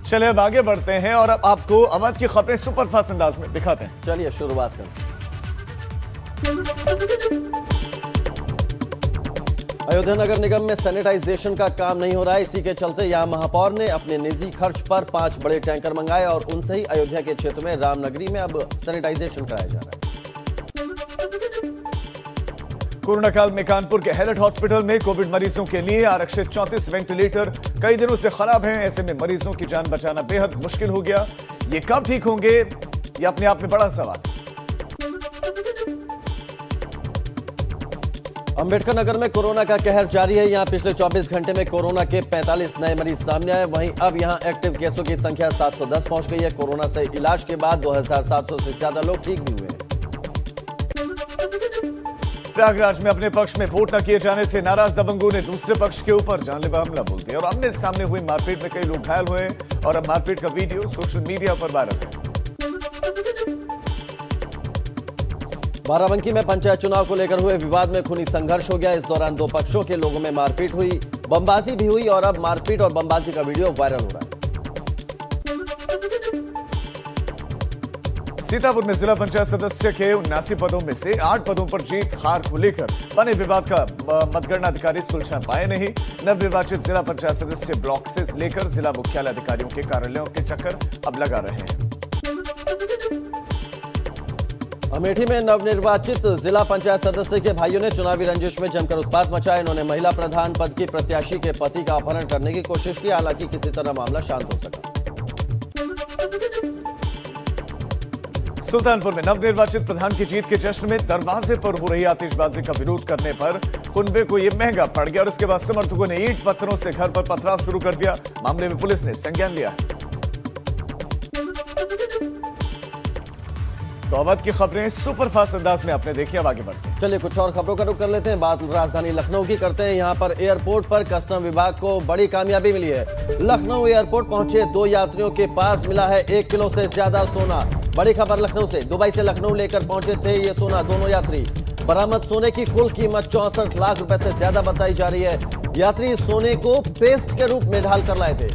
चलिए अब आगे बढ़ते हैं और अब आपको अवध की खबरें सुपरफास्ट अंदाज में दिखाते हैं। चलिए शुरुआत करें। अयोध्या नगर निगम में सैनिटाइजेशन का काम नहीं हो रहा है। इसी के चलते यहां महापौर ने अपने निजी खर्च पर 5 बड़े टैंकर मंगाए और उनसे ही अयोध्या के क्षेत्र में रामनगरी में अब सैनिटाइजेशन कराया जा रहा है। कोरोना काल में कानपुर के हेलट हॉस्पिटल में कोविड मरीजों के लिए आरक्षित 34 वेंटिलेटर कई दिनों से खराब हैं। ऐसे में मरीजों की जान बचाना बेहद मुश्किल हो गया। ये कब ठीक होंगे, ये अपने आप में बड़ा सवाल। अंबेडकर नगर में कोरोना का कहर जारी है। यहां पिछले 24 घंटे में कोरोना के 45 नए मरीज सामने आए। वहीं अब यहां एक्टिव केसों की संख्या 710 पहुंच गई है। कोरोना से इलाज के बाद 2700 से ज्यादा लोग ठीक भी हुए हैं। प्रयागराज में अपने पक्ष में वोट न किए जाने से नाराज दबंगों ने दूसरे पक्ष के ऊपर जानलेवा हमला बोल दिया और आमने सामने हुई मारपीट में कई लोग घायल हुए और अब मारपीट का वीडियो सोशल मीडिया पर वायरल है। बाराबंकी में पंचायत चुनाव को लेकर हुए विवाद में खूनी संघर्ष हो गया। इस दौरान दो पक्षों के लोगों में मारपीट हुई, बमबाजी भी हुई और अब मारपीट और बमबाजी का वीडियो वायरल हो रहा है। सीतापुर में जिला पंचायत सदस्य के 79 पदों में से 8 पदों पर जीत हार को लेकर बने विवाद का मतगणना अधिकारी सुलझा पाए नहीं। नवनिर्वाचित जिला पंचायत सदस्य ब्लॉक से लेकर जिला मुख्यालय अधिकारियों के कार्यालयों के चक्कर अब लगा रहे हैं। अमेठी में नवनिर्वाचित जिला पंचायत सदस्य के भाइयों ने चुनावी रंजिश में जमकर उत्पात मचाया। इन्होंने महिला प्रधान पद की प्रत्याशी के पति का अपहरण करने की कोशिश की, हालांकि किसी तरह मामला शांत हो सका। सुल्तानपुर में नवनिर्वाचित प्रधान की जीत के जश्न में दरवाजे पर हो रही आतिशबाजी का विरोध करने पर कुनबे को यह महंगा पड़ गया और इसके बाद समर्थकों ने ईंट पत्थरों से घर पर पथराव शुरू कर दिया। मामले में पुलिस ने संज्ञान लिया। तो अवध की खबरें सुपरफास्ट अंदाज में आपने देखी। अब आगे बढ़ते हैं। चलिए कुछ और खबरों का रुख कर लेते हैं। बात राजधानी लखनऊ की करते हैं। यहां पर एयरपोर्ट पर कस्टम विभाग को बड़ी कामयाबी मिली है। लखनऊ एयरपोर्ट पहुंचे 2 यात्रियों के पास मिला है 1 किलो से ज्यादा सोना। बड़ी खबर लखनऊ से। दुबई से लखनऊ लेकर पहुंचे थे ये सोना दोनों यात्री। बरामद सोने की कुल कीमत 64 लाख रुपए से ज्यादा बताई जा रही है। यात्री सोने को पेस्ट के रूप में ढाल कर लाए थे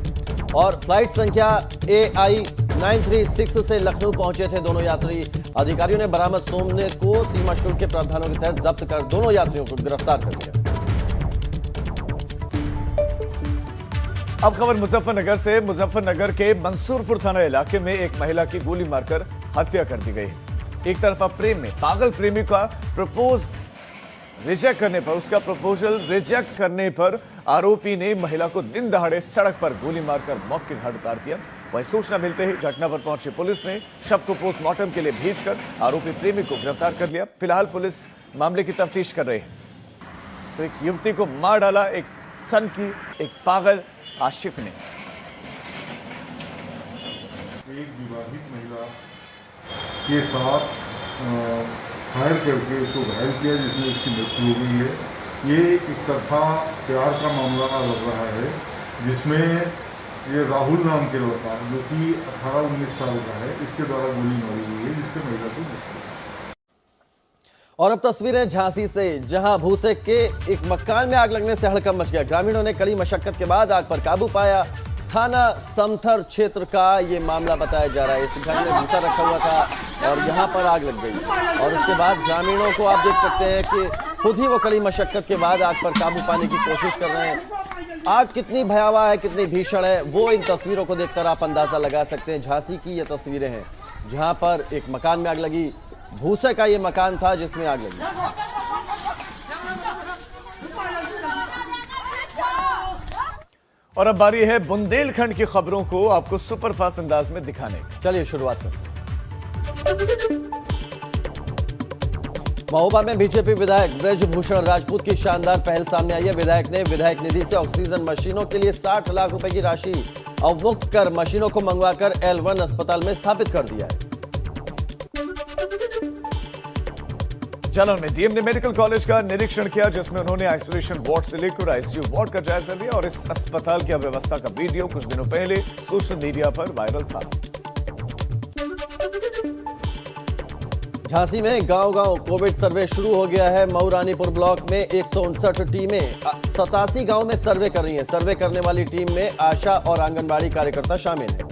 और फ्लाइट संख्या AI 936 से लखनऊ पहुंचे थे दोनों यात्री। अधिकारियों ने बरामद सोने को सीमा शुल्क के प्रावधानों के तहत जब्त कर दोनों यात्रियों को गिरफ्तार कर लिया। अब खबर मुजफ्फरनगर से। मुजफ्फरनगर के मंसूरपुर थाना इलाके में एक महिला की गोली मारकर हत्या कर दी गई। एक तरफा प्रेम में पागल प्रेमी का उसका प्रपोजल रिजेक्ट करने पर आरोपी ने महिला को दिन दहाड़े सड़क पर गोली मारकर मौत के घाट उतार दिया। वहीं सूचना मिलते ही घटना पर पहुंची पुलिस ने शव को पोस्टमार्टम के लिए भेजकर आरोपी प्रेमी को गिरफ्तार कर लिया। फिलहाल पुलिस मामले की तफ्तीश कर रही है। तो एक युवती को मार डाला एक सन की एक पागल आशिक ने। एक विवाहित महिला के साथ फायर करके उसको घायल किया, जिसमें उसकी मृत्यु हो गई है। ये एक तरफा प्यार का मामला लग रहा है, जिसमें ये राहुल नाम के लड़का जो कि 18-19 साल का है, इसके द्वारा गोली मारी गई है, जिससे महिला की मृत्यु। और अब तस्वीरें झांसी से, जहां भूसे के एक मकान में आग लगने से हड़कंप मच गया। ग्रामीणों ने कड़ी मशक्कत के बाद आग पर काबू पाया। थाना समथर क्षेत्र का ये मामला बताया जा रहा है। इस घर में भूसा रखा हुआ था और यहाँ पर आग लग गई और उसके बाद ग्रामीणों को आप देख सकते हैं कि खुद ही वो कड़ी मशक्कत के बाद आग पर काबू पाने की कोशिश कर रहे हैं। आग कितनी भयावह है, कितनी भीषण है, वो इन तस्वीरों को देखकर आप अंदाजा लगा सकते हैं। झांसी की ये तस्वीरें हैं जहाँ पर एक मकान में आग लगी। भूसे का ये मकान था जिसमें आग लगी। और अब बारी है बुंदेलखंड की खबरों को आपको सुपरफास्ट अंदाज में दिखाने की। चलिए शुरुआत करते हैं। महोबा में बीजेपी विधायक ब्रजभूषण राजपूत की शानदार पहल सामने आई है। विधायक ने विधायक निधि से ऑक्सीजन मशीनों के लिए 60 लाख रुपए की राशि अवमुक्त कर मशीनों को मंगवाकर L1 अस्पताल में स्थापित कर दिया है। जालौन में डीएम ने मेडिकल कॉलेज का निरीक्षण किया, जिसमें उन्होंने आइसोलेशन वार्ड से लेकर आईसीयू वार्ड का जायजा लिया और इस अस्पताल की अव्यवस्था का वीडियो कुछ दिनों पहले सोशल मीडिया पर वायरल था। झांसी में गांव-गांव कोविड सर्वे शुरू हो गया है। मऊ रानीपुर ब्लॉक में 159 टीमें 87 गांव में सर्वे कर रही हैं। सर्वे करने वाली टीम में आशा और आंगनबाड़ी कार्यकर्ता शामिल हैं।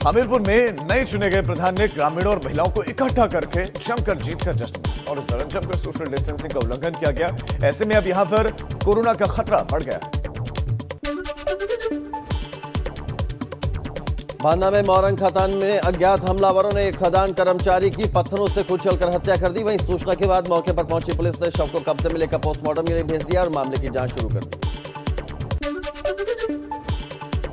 हमीरपुर में नए चुने गए प्रधान ने ग्रामीणों और महिलाओं को इकट्ठा करके जमकर जीत का जश्न मनाया और इस दौरान जमकर सोशल डिस्टेंसिंग का उल्लंघन किया गया। ऐसे में अब यहां पर कोरोना का खतरा बढ़ गया है। बांदा में मोरंग खदान में अज्ञात हमलावरों ने एक खदान कर्मचारी की पत्थरों से कुचलकर हत्या कर दी। वहीं सूचना के बाद मौके पर पहुंची पुलिस ने शव को कब्जे में लेकर पोस्टमार्टम के लिए भेज दिया और मामले की जांच शुरू कर दी।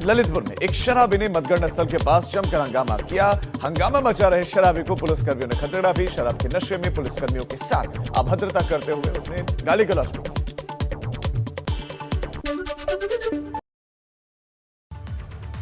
ललितपुर में एक शराबी ने मतगणना स्थल के पास जमकर हंगामा किया। हंगामा मचा रहे शराबी को पुलिसकर्मियों ने खदेड़ा भी। शराब के नशे में पुलिसकर्मियों के साथ अभद्रता करते हुए उसने गाली गलौज की।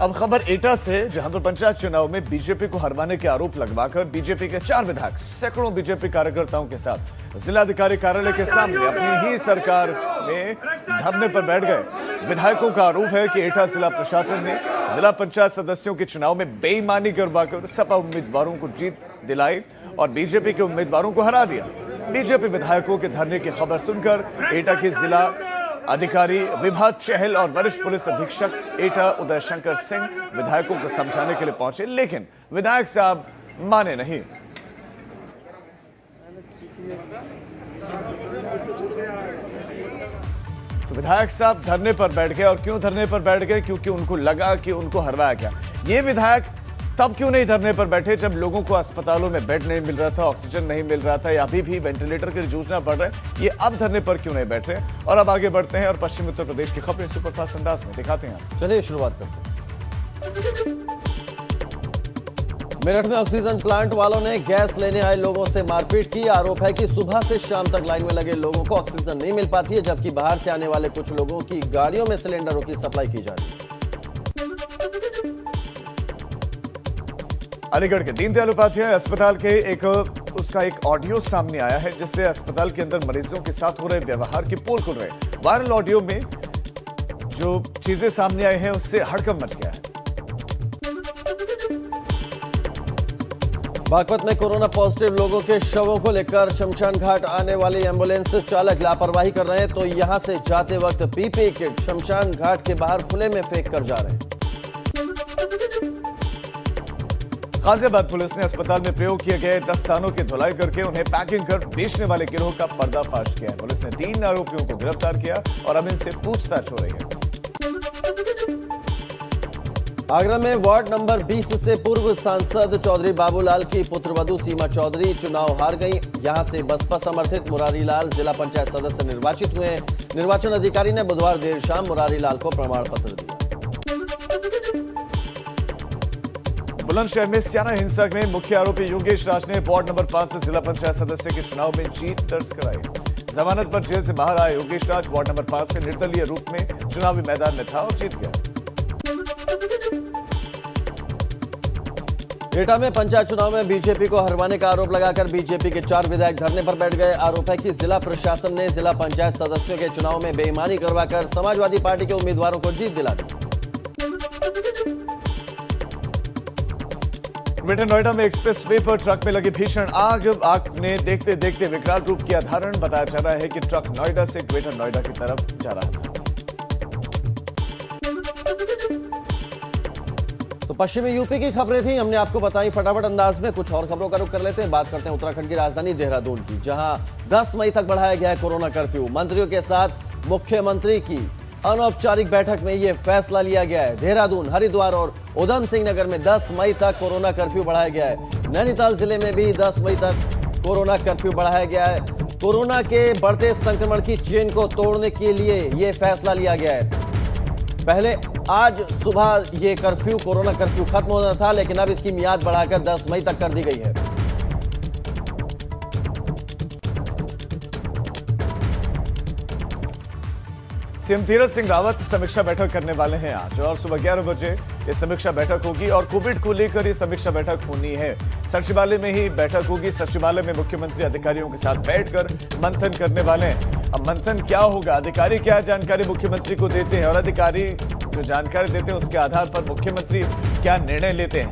अब खबर एटा से, जहां पर पंचायत चुनाव में बीजेपी को हरवाने के आरोप लगवाकर बीजेपी के 4 विधायक सैकड़ों बीजेपी कार्यकर्ताओं के साथ जिलाधिकारी कार्यालय के सामने अपनी ही सरकार में धरने पर बैठ गए। विधायकों का आरोप है कि एटा जिला प्रशासन ने जिला पंचायत सदस्यों के चुनाव में बेईमानी करवाकर सपा उम्मीदवारों को जीत दिलाई और बीजेपी के उम्मीदवारों को हरा दिया। बीजेपी विधायकों के धरने की खबर सुनकर एटा के जिला अधिकारी विभाग चहल और वरिष्ठ पुलिस अधीक्षक एटा उदय शंकर सिंह विधायकों को समझाने के लिए पहुंचे, लेकिन विधायक साहब माने नहीं। तो विधायक साहब धरने पर बैठ गए और क्यों धरने पर बैठ गए? क्योंकि उनको लगा कि उनको हरवाया गया। ये विधायक तब क्यों नहीं धरने पर बैठे जब लोगों को अस्पतालों में बेड नहीं मिल रहा था, ऑक्सीजन नहीं मिल रहा था या अभी भी वेंटिलेटर की जूझना पड़ रहा है? ये अब धरने पर क्यों नहीं बैठ रहे? और अब आगे बढ़ते हैं और पश्चिमी उत्तर प्रदेश की खबरें सुपरफास्ट अंदाज में दिखाते हैं। चलिए शुरुआत करते हैं। मेरठ में ऑक्सीजन प्लांट वालों ने गैस लेने आए लोगों से मारपीट की। आरोप है कि सुबह से शाम तक लाइन में लगे लोगों को ऑक्सीजन नहीं मिल पाती है, जबकि बाहर से आने वाले कुछ लोगों की गाड़ियों में सिलेंडरों की सप्लाई की जा रही है। अलीगढ़ के दीनदयाल उपाध्याय अस्पताल के उसका एक ऑडियो सामने आया है, जिससे अस्पताल के अंदर मरीजों के साथ हो रहे व्यवहार की पोल खुल रहे। वायरल ऑडियो में जो चीजें सामने आई हैं उससे हड़कंप मच गया है। बागपत में कोरोना पॉजिटिव लोगों के शवों को लेकर शमशान घाट आने वाली एम्बुलेंस चालक लापरवाही कर रहे हैं, तो यहां से जाते वक्त पीपीई किट शमशान घाट के बाहर खुले में फेंक कर जा रहे हैं। गाजियाबाद पुलिस ने अस्पताल में प्रयोग किए गए दस्तानों की धुलाई करके उन्हें पैकिंग कर बेचने वाले गिरोह का पर्दाफाश किया है। पुलिस ने 3 आरोपियों को गिरफ्तार किया और अब इनसे पूछताछ हो रही है। आगरा में वार्ड नंबर 20 से पूर्व सांसद चौधरी बाबूलाल की पुत्रवधू सीमा चौधरी चुनाव हार गई। यहां से बसपा समर्थित मुरारी लाल जिला पंचायत सदस्य निर्वाचित हुए। निर्वाचन अधिकारी ने बुधवार देर शाम मुरारी लाल को प्रमाण पत्र दिया। बुलंदशहर में स्याना हिंसा में मुख्य आरोपी योगेश राज ने वार्ड नंबर 5 से जिला पंचायत सदस्य के चुनाव में जीत दर्ज कराई। जमानत पर जेल से बाहर आए योगेश राज वार्ड नंबर 5 से निर्दलीय रूप में चुनावी मैदान में था और जीत गया। एटा में पंचायत चुनाव में बीजेपी को हरवाने का आरोप लगाकर बीजेपी के 4 विधायक धरने पर बैठ गए। आरोप है कि जिला प्रशासन ने जिला पंचायत सदस्यों के चुनाव में बेईमानी करवाकर समाजवादी पार्टी के उम्मीदवारों को जीत दिला दी। ग्रेटर नोएडा में एक्सप्रेस वे पर ट्रक में लगी भीषण आग ने देखते देखते विकराल रूप किया धारण। बताया जा रहा है कि ट्रक नोएडा से ग्रेटर नोएडा की तरफ जा रहा था। तो पश्चिमी यूपी की खबरें थी, हमने आपको बताई फटाफट अंदाज में। कुछ और खबरों का रुख कर लेते हैं। बात करते हैं उत्तराखंड की राजधानी देहरादून की, जहां 10 मई तक बढ़ाया गया है कोरोना कर्फ्यू। मंत्रियों के साथ मुख्यमंत्री की अनौपचारिक बैठक में यह फैसला लिया गया है। देहरादून, हरिद्वार और उधम सिंह नगर में 10 मई तक कोरोना कर्फ्यू बढ़ाया गया है। नैनीताल जिले में भी 10 मई तक कोरोना कर्फ्यू बढ़ाया गया है। कोरोना के बढ़ते संक्रमण की चेन को तोड़ने के लिए यह फैसला लिया गया है। पहले आज सुबह ये कर्फ्यू, कोरोना कर्फ्यू खत्म होना था, लेकिन अब इसकी मियाद बढ़ाकर 10 मई तक कर दी गई है। सीएम तीरथ सिंह रावत समीक्षा बैठक करने वाले हैं आज और सुबह 11 बजे ये समीक्षा बैठक होगी और कोविड को लेकर ये समीक्षा बैठक होनी है। सचिवालय में ही बैठक होगी। सचिवालय में मुख्यमंत्री अधिकारियों के साथ बैठकर मंथन करने वाले हैं। अब मंथन क्या होगा, अधिकारी क्या जानकारी मुख्यमंत्री को देते हैं और अधिकारी जो जानकारी देते हैं उसके आधार पर मुख्यमंत्री क्या निर्णय लेते हैं।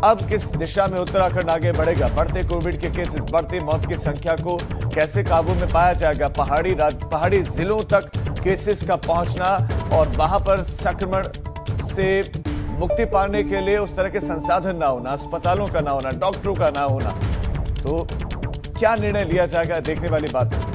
अब किस दिशा में उत्तराखंड आगे बढ़ेगा? बढ़ते कोविड के केसेस, बढ़ती मौत की संख्या को कैसे काबू में पाया जाएगा? पहाड़ी जिलों तक केसेस का पहुंचना और वहां पर संक्रमण से मुक्ति पाने के लिए उस तरह के संसाधन ना होना, अस्पतालों का ना होना, डॉक्टरों का ना होना, तो क्या निर्णय लिया जाएगा, देखने वाली बात है।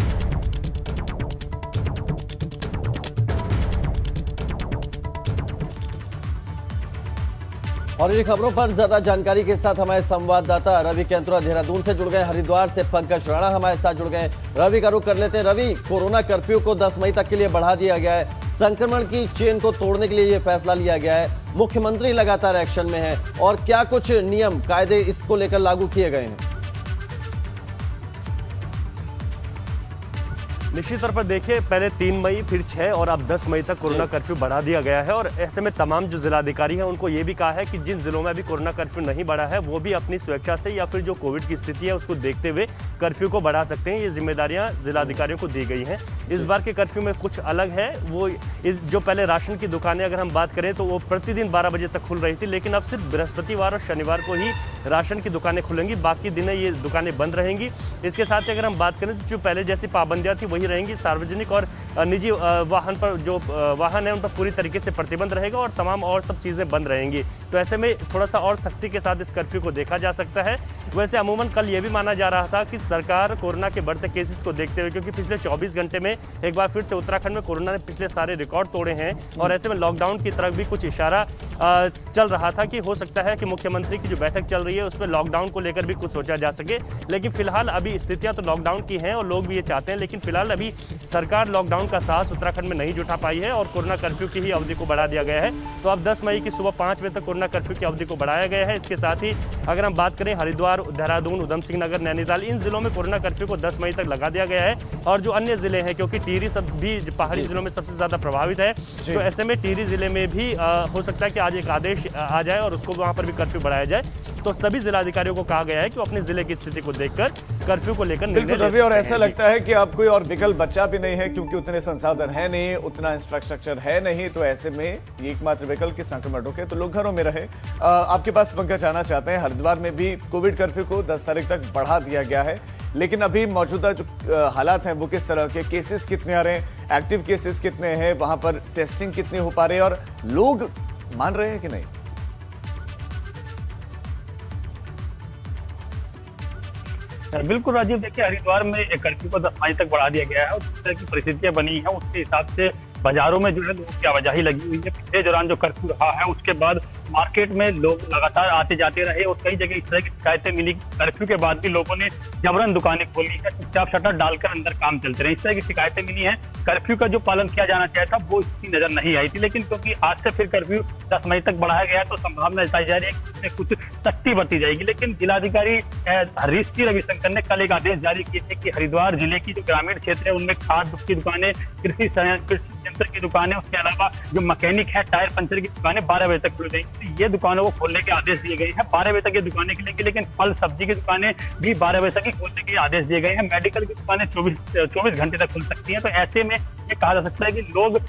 और इन खबरों पर ज्यादा जानकारी के साथ हमारे संवाददाता रवि केंतुरा देहरादून से जुड़ गए। हरिद्वार से पंकज राणा हमारे साथ जुड़ गए। रवि का रुख कर लेते हैं। रवि, कोरोना कर्फ्यू को 10 मई तक के लिए बढ़ा दिया गया है। संक्रमण की चेन को तोड़ने के लिए यह फैसला लिया गया है। मुख्यमंत्री लगातार एक्शन में है और क्या कुछ नियम कायदे इसको लेकर लागू किए गए हैं? निश्चित तौर पर देखिए, पहले 3 मई, फिर 6 और अब 10 मई तक कोरोना कर्फ्यू बढ़ा दिया गया है। और ऐसे में तमाम जो जिलाधिकारी हैं उनको ये भी कहा है कि जिन जिलों में अभी कोरोना कर्फ्यू नहीं बढ़ा है वो भी अपनी स्वेच्छा से या फिर जो कोविड की स्थिति है उसको देखते हुए कर्फ्यू को बढ़ा सकते हैं। ये जिम्मेदारियां जिलाधिकारियों को दी गई हैं। इस बार के कर्फ्यू में कुछ अलग है। वो जो पहले राशन की दुकानें अगर हम बात करें तो वो प्रतिदिन 12 बजे तक खुल रही थी, लेकिन अब सिर्फ बृहस्पतिवार और शनिवार को ही राशन की दुकानें खुलेंगी, बाकी दिनें ये दुकानें बंद रहेंगी। इसके साथ ही अगर हम बात करें तो जो पहले जैसी पाबंदियां थी वही रहेंगी। सार्वजनिक और निजी वाहन पर जो वाहन है उन पर पूरी तरीके से प्रतिबंध रहेगा और तमाम और सब चीज़ें बंद रहेंगी। तो ऐसे में थोड़ा सा और सख्ती के साथ इस कर्फ्यू को देखा जा सकता है। वैसे अमूमन कल ये भी माना जा रहा था कि सरकार कोरोना के बढ़ते केसेस को देखते हुए, क्योंकि पिछले 24 घंटे में एक बार फिर से उत्तराखंड में कोरोना ने पिछले सारे रिकॉर्ड तोड़े हैं और ऐसे में लॉकडाउन की तरफ भी कुछ इशारा चल रहा था कि हो सकता है कि मुख्यमंत्री की जो बैठक चल रही है उसमें लॉकडाउन को लेकर भी कुछ सोचा जा सके। लेकिन फिलहाल अभी स्थितियां तो लॉकडाउन की हैं और लोग भी ये चाहते हैं, लेकिन फिलहाल अभी सरकार लॉकडाउन का साहस उत्तराखंड में नहीं जुटा पाई है और कोरोना कर्फ्यू की ही अवधि को बढ़ा दिया गया है। तो अब 10 मई की सुबह 5 बजे तक कोरोना कर्फ्यू की अवधि को बढ़ाया गया है। इसके साथ ही अगर हम बात करें हरिद्वार, देहरादून, उधम सिंह नगर, नैनीताल, इन जिलों में कोरोना कर्फ्यू को 10 मई तक लगा दिया गया है। और जो अन्य जिले हैं, क्योंकि टिहरी सब भी पहाड़ी जिलों में सबसे ज्यादा प्रभावित है, तो ऐसे में टिहरी जिले में भी हो सकता है कि आज एक आदेश आ जाए और उसको वहां पर भी कर्फ्यू बढ़ाया जाए। तो सभी जिलाधिकारियों को कहा गया है कि वो अपने जिले की स्थिति को देखकर कर्फ्यू को लेकर निर्णय ले सकते हैं। और ऐसा लगता है कि अब कोई और विकल्प बचा भी नहीं है, क्योंकि उतने संसाधन है नहीं, उतना इंफ्रास्ट्रक्चर है नहीं। तो ऐसे में ये एकमात्र विकल्प कि संक्रमण रोके तो लोग घरों में रहे। आपके पास पंकज आना चाहते हैं, हरिद्वार में भी कोविड कर्फ्यू को 10 तारीख तक बढ़ा दिया गया है, लेकिन अभी मौजूदा जो हालात हैं वो किस तरह के, केसेस कितने आ रहे हैं, एक्टिव केसेस कितने हैं, वहां पर टेस्टिंग कितनी हो पा रही है और लोग मान रहे हैं कि नहीं? बिल्कुल राजीव, देखिए हरिद्वार में कर्फ्यू को 10 मई तक बढ़ा दिया गया है और जिस तरह की परिस्थितियां बनी है उसके हिसाब से बाजारों में जो है लोगों की आवाजाही लगी हुई है। पिछले दौरान जो कर्फ्यू रहा है उसके बाद मार्केट में लोग लगातार आते जाते रहे और कई जगह इस तरह की शिकायतें मिली। कर्फ्यू के बाद भी लोगों ने जबरन दुकानें खोली है, चुपचाप शटर डालकर अंदर काम चलते रहे, इस तरह की शिकायतें मिली हैं। कर्फ्यू का जो पालन किया जाना चाहिए था वो इसकी नजर नहीं आई थी, लेकिन क्योंकि आज से फिर कर्फ्यू 10 मई तक बढ़ाया गया तो संभावना जताई जा रही है कि इसमें कुछ सख्ती बरती जाएगी। लेकिन जिलाधिकारी ऋषि रविशंकर ने कल एक आदेश जारी किए थे कि हरिद्वार जिले की जो ग्रामीण क्षेत्र है उनमें खाद की दुकानें, कृषि यंत्र की दुकानें, उसके अलावा जो मैकेनिक है, टायर पंचर की दुकानें 12 बजे तक खुल गई। तो ये दुकानों को खोलने के आदेश दिए गए हैं। 12 बजे तक ये दुकानें खुलेंगी, लेकिन फल सब्जी की दुकानें भी 12 बजे तक ही खोलने के आदेश दिए गए हैं। मेडिकल की दुकानें 24 घंटे तक खुल सकती हैं। तो ऐसे में ये कहा जा सकता है कि लोग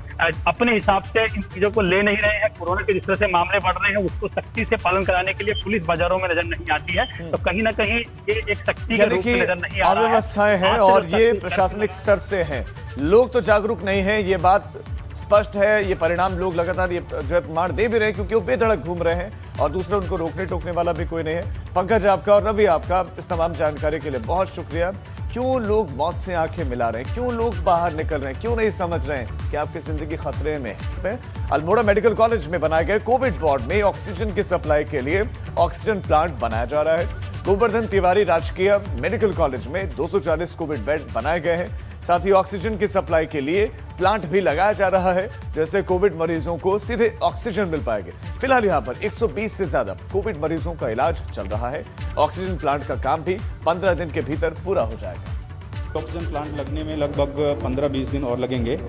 अपने हिसाब से इन चीजों को ले नहीं रहे हैं। कोरोना के जिस तरह से मामले बढ़ रहे हैं उसको सख्ती से पालन कराने के लिए पुलिस बाजारों में नजर नहीं आती है। तो कहीं ना कहीं ये एक सख्ती के रूप में नजर नहीं आ रहा है। अव्यवस्थाएं हैं और ये प्रशासनिक स्तर से हैं, लोग तो जागरूक नहीं है, ये बात स्पष्ट है। ये परिणाम लोग लगातार ये जो है प्रमाण दे भी रहे हैं, क्योंकि वो बेधड़क घूम रहे हैं और दूसरा उनको रोकने टोकने वाला भी कोई नहीं है। पंकज आपका और रवि आपका इस तमाम जानकारी के लिए बहुत शुक्रिया। क्यों लोग मौत से आंखें मिला रहे हैं, क्यों लोग बाहर निकल रहे हैं, क्यों नहीं समझ रहे हैं कि आपकी जिंदगी खतरे में है? अल्मोड़ा मेडिकल कॉलेज में बनाए गए कोविड वार्ड में ऑक्सीजन की सप्लाई के लिए ऑक्सीजन प्लांट बनाया जा रहा है। गोवर्धन तिवारी राजकीय मेडिकल कॉलेज में 240 कोविड बेड बनाए गए हैं। साथ ही ऑक्सीजन की सप्लाई के लिए प्लांट भी लगाया जा रहा है, जैसे कोविड मरीजों को सीधे ऑक्सीजन मिल पाएगी। फिलहाल यहां पर 120 से ज्यादा कोविड मरीजों का इलाज चल रहा है। ऑक्सीजन प्लांट का काम भी 15 दिन के भीतर पूरा हो जाएगा। ऑक्सीजन प्लांट लगने में लगभग 15-20 दिन और लगेंगे,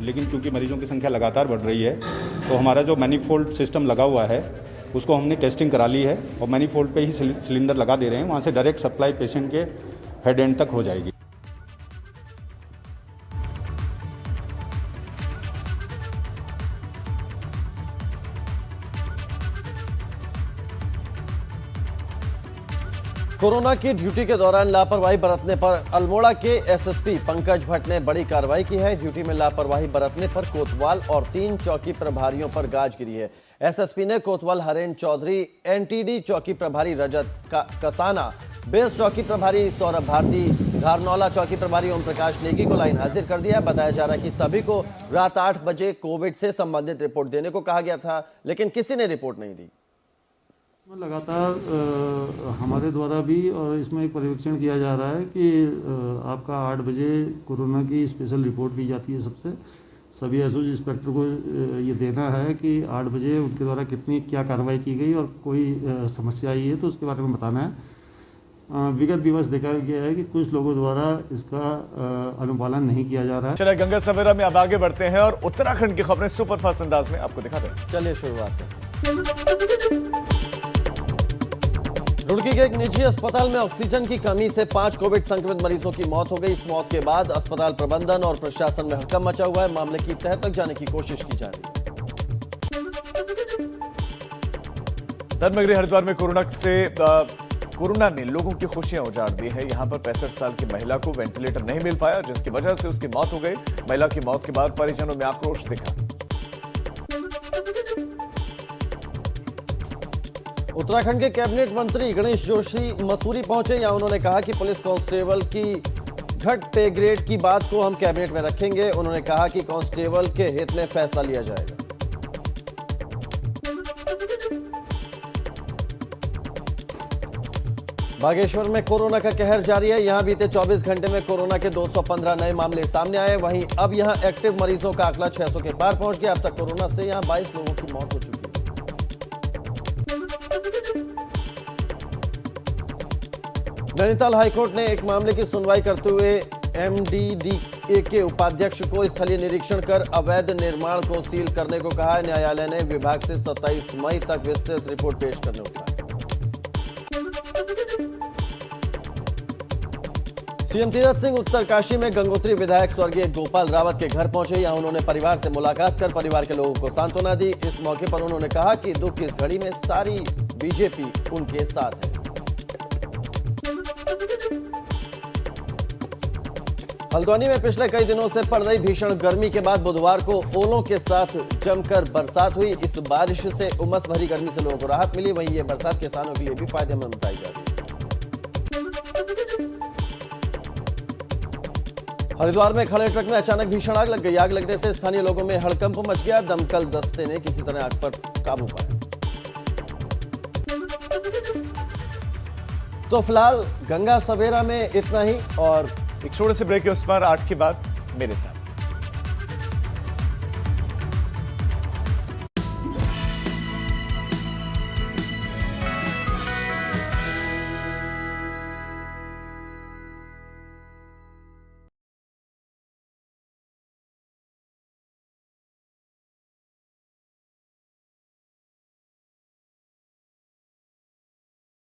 लेकिन क्योंकि मरीजों की संख्या लगातार बढ़ रही है तो हमारा जो मैनीफोल्ड सिस्टम लगा हुआ है उसको हमने टेस्टिंग करा ली है और मैनीफोल्ड पे ही सिलेंडर लगा दे रहे हैं। वहाँ से डायरेक्ट सप्लाई पेशेंट के हेड एंड तक हो जाएगी। कोरोना की ड्यूटी के दौरान लापरवाही बरतने पर अल्मोड़ा के एसएसपी पंकज भट्ट ने बड़ी कार्रवाई की है। ड्यूटी में लापरवाही बरतने पर कोतवाल और 3 चौकी प्रभारियों पर गाज गिरी है। एसएसपी ने कोतवाल हरेन चौधरी, एनटीडी चौकी प्रभारी रजत कसाना, बेस चौकी प्रभारी सौरभ भारती, धारनौला चौकी प्रभारी ओम प्रकाश नेगी को लाइन हाजिर कर दिया। बताया जा रहा है कि सभी को रात 8 बजे कोविड से संबंधित रिपोर्ट देने को कहा गया था, लेकिन किसी ने रिपोर्ट नहीं दी। लगातार हमारे द्वारा भी और इसमें एक पर्यवेक्षण किया जा रहा है कि आपका 8 बजे कोरोना की स्पेशल रिपोर्ट दी जाती है। सबसे सभी एसओजी इंस्पेक्टर को ये देना है कि 8 बजे उनके द्वारा कितनी क्या कार्रवाई की गई और कोई समस्या आई है तो उसके बारे में बताना है। विगत दिवस देखा गया है कि कुछ लोगों द्वारा इसका अनुपालन नहीं किया जा रहा है। चलिए गंगा सवेरा में अब आगे बढ़ते हैं और उत्तराखंड की खबरें सुपरफास्ट अंदाज में आपको दिखाते हैं। चलिए शुरुआत है। रुड़की के एक निजी अस्पताल में ऑक्सीजन की कमी से 5 कोविड संक्रमित मरीजों की मौत हो गई। इस मौत के बाद अस्पताल प्रबंधन और प्रशासन में हड़कंप मचा हुआ है। मामले की तह तक जाने की कोशिश की जा रही है। धर्मनगरी हरिद्वार में कोरोना ने लोगों की खुशियां उजाड़ दी है। यहां पर 65 साल की महिला को वेंटिलेटर नहीं मिल पाया, जिसकी वजह से उसकी मौत हो गई। महिला की मौत के बाद परिजनों में आक्रोश दिखा। उत्तराखंड के कैबिनेट मंत्री गणेश जोशी मसूरी पहुंचे। यहां उन्होंने कहा कि पुलिस कांस्टेबल की घट पे ग्रेड की बात को हम कैबिनेट में रखेंगे। उन्होंने कहा कि कांस्टेबल के हित में फैसला लिया जाएगा। बागेश्वर में कोरोना का कहर जारी है। यहां बीते 24 घंटे में कोरोना के 215 नए मामले सामने आए। वहीं अब यहां एक्टिव मरीजों का आंकड़ा 600 के पार पहुंच गया। अब तक कोरोना से यहां 22 लोगों की मौत हो चुकी है। नैनीताल हाईकोर्ट ने एक मामले की सुनवाई करते हुए एमडीडीए के उपाध्यक्ष को स्थलीय निरीक्षण कर अवैध निर्माण को सील करने को कहा है। न्यायालय ने विभाग से 27 मई तक विस्तृत रिपोर्ट पेश करने को कहा। सीएम तीरथ सिंह उत्तरकाशी में गंगोत्री विधायक स्वर्गीय गोपाल रावत के घर पहुंचे। यहां उन्होंने परिवार से मुलाकात कर परिवार के लोगों को सांत्वना दी। इस मौके पर उन्होंने कहा कि दुख की इस घड़ी में सारी बीजेपी उनके साथ है। हल्द्वानी में पिछले कई दिनों से पड़ रही भीषण गर्मी के बाद बुधवार को ओलों के साथ जमकर बरसात हुई। इस बारिश से उमस भरी गर्मी से लोगों को राहत मिली। वहीं यह बरसात किसानों के लिए भी फायदेमंद बताई जा रही है। हरिद्वार में खड़े ट्रक में अचानक भीषण आग लग गई। आग लगने से स्थानीय लोगों में हड़कंप मच गया। दमकल दस्ते ने किसी तरह आग पर काबू पाया। तो फिलहाल गंगा सवेरा में इतना ही और एक छोटे से ब्रेक के उस पर 8 के बाद मेरे साथ।